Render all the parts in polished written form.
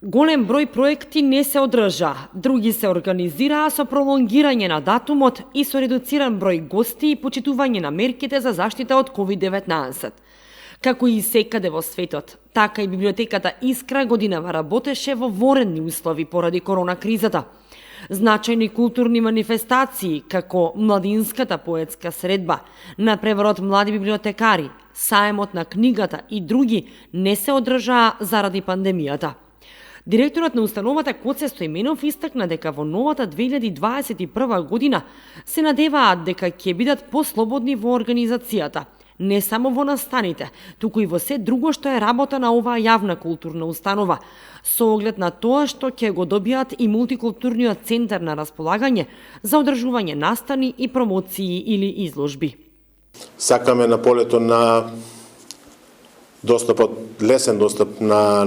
Голем број проекти не се одржа, други се организираа со пролонгирање на датумот и со редуциран број гости и почитување на мерките за заштита од COVID-19. Како и секаде во светот, така и библиотеката Искра годинава работеше во воредни услови поради корона кризата. Значајни културни манифестации, како младинската поетска средба, надпреварот млади библиотекари, саемот на книгата и други не се одржаа заради пандемијата. Директорот на установата Коце Стојменов истакна дека во новата 2021 година се надеваат дека ќе бидат послободни во организацијата, не само во настаните, туку и во се друго што е работа на оваа јавна културна установа, со оглед на тоа што ќе го добијат и мултикултурниот центар на располагање за одржување настани и промоции или изложби. Сакаме на полето на лесен достап на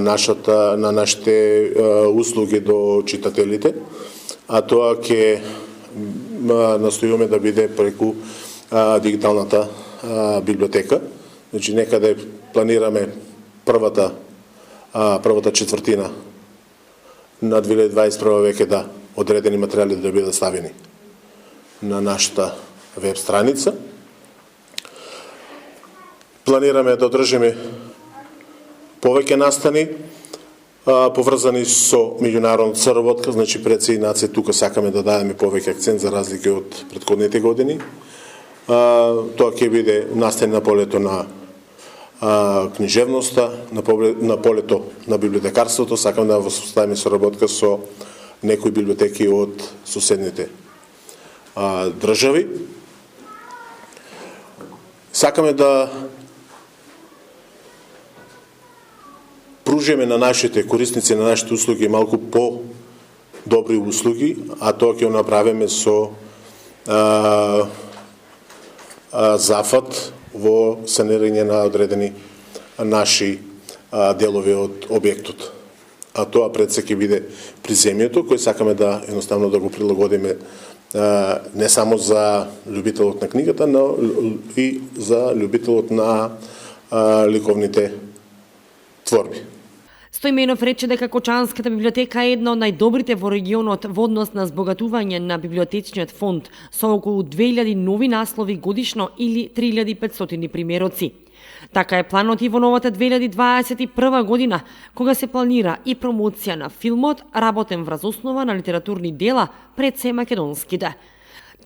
нашите услуги до читателите, а тоа ќе настојуваме да биде преку дигиталната библиотека. Значи некаде планираме првата четвртина на 2021 веќе да одредени материјали да бидат ставени на нашата веб страница. Планираме да одржиме повеќе настани поврзани со меѓународната соработка, значи пред се и нација тука сакаме да дадеме повеќе акцент за разлика од претходните години. Тоа ќе биде настани на полето на книжевноста, на полето на библиотекарството, сакаме да воспоставиме соработка со некои библиотеки од соседните држави. Сакаме да пружиме на нашите корисници, на нашите услуги малку по-добри услуги, а тоа ќе го направиме со зафат во санирање на одредени наши делови од објектот. А тоа пред се ќе биде приземјето, кој сакаме да едноставно да го прилагодиме не само за љубителот на книгата, но и за љубителот на ликовните творби. Стојменов рече дека Кочанската библиотека е една од најдобрите во регионот во однос на збогатување на библиотечниот фонд со околу 2000 нови наслови годишно или 3500 примероци. Така е планот и во новата 2021 година, кога се планира и промоција на филмот, работен врз основа на литературни дела пред се македонските.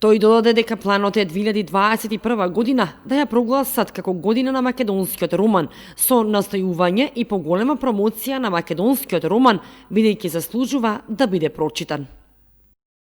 Тој додаде дека планот е 2021 година да ја прогласат како година на македонскиот роман, со настојување и поголема промоција на македонскиот роман, бидејќи заслужува да биде прочитан.